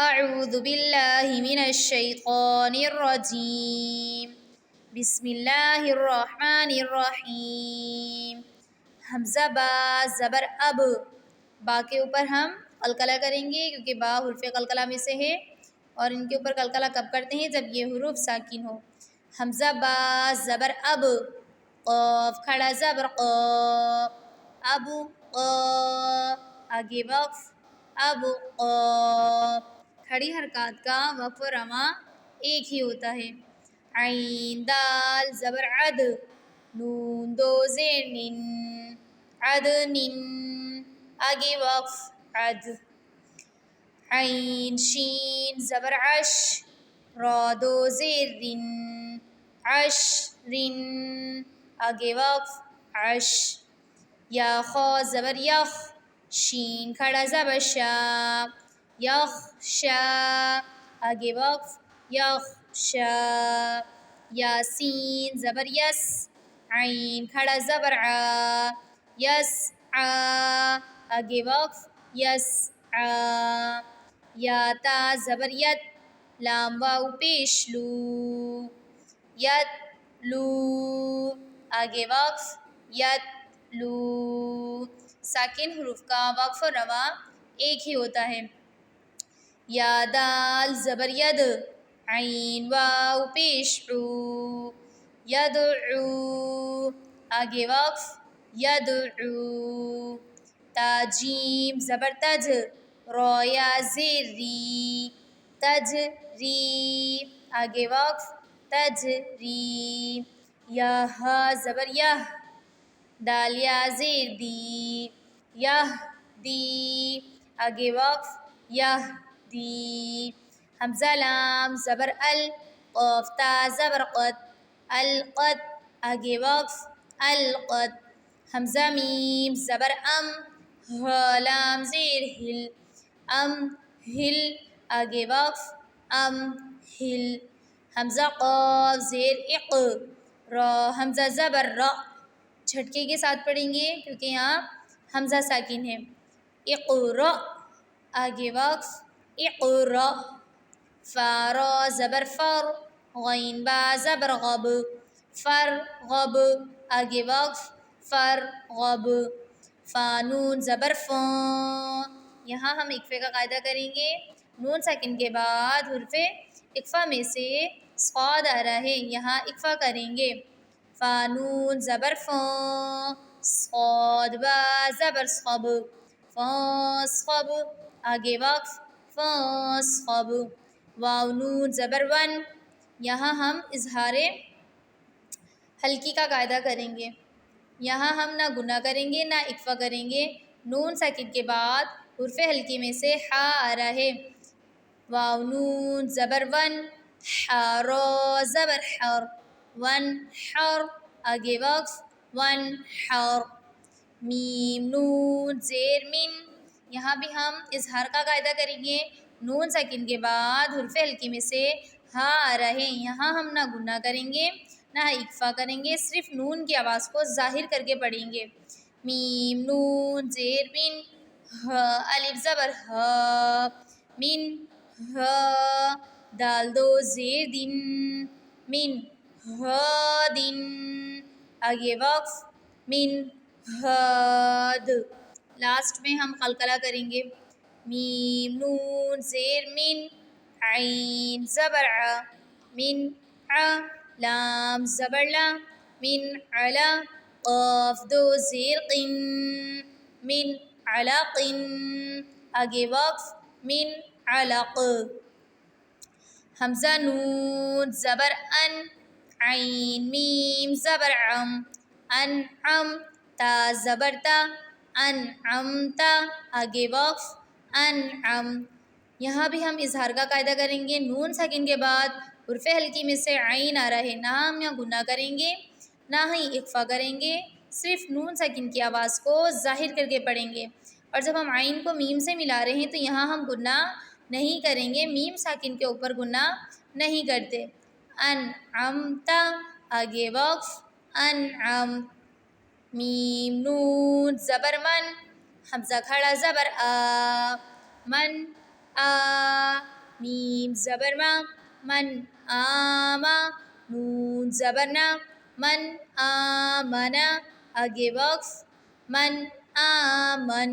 اعوذ باللہ من الشیطان الرجیم بسم اللہ الرحمن الرحیم۔ حمزہ با زبر اب، با کے اوپر ہم قلقلہ کریں گے کیونکہ با حروف قلقلہ میں سے ہے، اور ان کے اوپر قلقلہ کب کرتے ہیں؟ جب یہ حروف ساکن ہو۔ حمزہ با زبر اب، قاف کھڑا زبر قا، اب قا، آگے وقف اب قا، کھڑی حرکات کا وقف و رواں ایک ہی ہوتا ہے۔ عین دال زبر عد، نون دو زیر نن، عدنن، آگے وقف عد۔ عین شین زبر عش، را دو زیر رن، عشرن، آگے وقف عش۔ یا خا زبر یخ، شین کھڑا زبر شا، یخ شا، آگے وقف یخ شا۔ یا سین زبر یس، عین کھڑا زبر عا، یس عا، آگے وقف یس عا۔ یا تا زبر ید، لام واو پیش لو، ید لو، آگے وقف ید لو۔ ساکن حروف کا وقف و رواں ایک ہی ہوتا ہے۔ یا دال زبر ید، عین واو پیش عو، یدعو، آگے وقف یدعو۔ تا جیم زبر تج، را یا زیر ری، تجری، آگے وقف تجری۔ یا ہا زبر یہ، دال یا زیر دی، یہدی، آگے وقف یہدی۔ حمزہ لام زبر ال، قاف تا زبر قد، القد، آگے وقف القد۔ حمزہ میم زبر ام، ہا لام زیر ہل، ام ہل، آگے وقف ام ہل۔ حمزہ قاف زیر اق، را حمزہ زبر را، جھٹکے کے ساتھ پڑھیں گے کیونکہ یہاں حمزہ ساکن ہے۔ اقرأ، آگے وقف اقرأ۔ فا را زبر فر، غین با زبر غب، فرغب، آگے وقف فرغب۔ فا نون زبر فاں، یہاں ہم اقفے کا قاعدہ کریں گے۔ نون ساکن کے بعد حرف اقفا میں سے صاد آ رہا ہے، یہاں اقفا کریں گے۔ فا نون زبر فاں، صاد با زبر صب، فاصخب، آگے وقف فاصخب۔ واو نون زبر ون، یہاں ہم اظہار حلقی کا قاعدہ کریں گے۔ یہاں ہم نہ گنہ کریں گے نہ اقفا کریں گے۔ نون ساکن کے بعد حرف حلقی میں سے حا آ رہا ہے۔ واو نون زبر ون، حا را زبر حر، ون حر، آگے وقف ون حر۔ میم نون زیر من، یہاں بھی ہم اظہار کا قاعدہ کریں گے۔ نون ساکن کے بعد حرف حلقی میں سے ہا آ رہا ہے، یہاں ہم نہ گنہ کریں گے نہ اقفا کریں گے، صرف نون کی آواز کو ظاہر کر کے پڑھیں گے۔ میم نون زیر من، ہا الف زبر ہا، من ہا، دال دو زیر دن، من ہادن، آگے وقف من ہاد۔ لاسٹ میں ہم قلقلہ کریں گے۔ میم نون زیر من، عین زبر ع، من ع، لام زبر لا، من علا، قاف دو زیر قن، من علق، آگے وقف من علق۔ حمزہ نون زبر ان، عین میم زبر عم، انعم، تا زبر تا، انعمت، آگے وقف انعم۔ یہاں بھی ہم اظہار کا قاعدہ کریں گے۔ نون ساکن کے بعد حرف حلقی میں سے عین آ رہا ہے، نہ ہم یہاں گنہ کریں گے نہ ہی اقفا کریں گے، صرف نون ساکن کی آواز کو ظاہر کر کے پڑھیں گے۔ اور جب ہم عین کو میم سے ملا رہے ہیں تو یہاں ہم گنہ نہیں کریں گے، میم ساکن کے اوپر گنہ نہیں کرتے۔ انعمت، آگے وقف انعم۔ میم نون زبر من، حمزہ کھڑا زبر آ، من آ، میم زبر ما من آما نون زبر نا من آمنا آگے وقف من آمن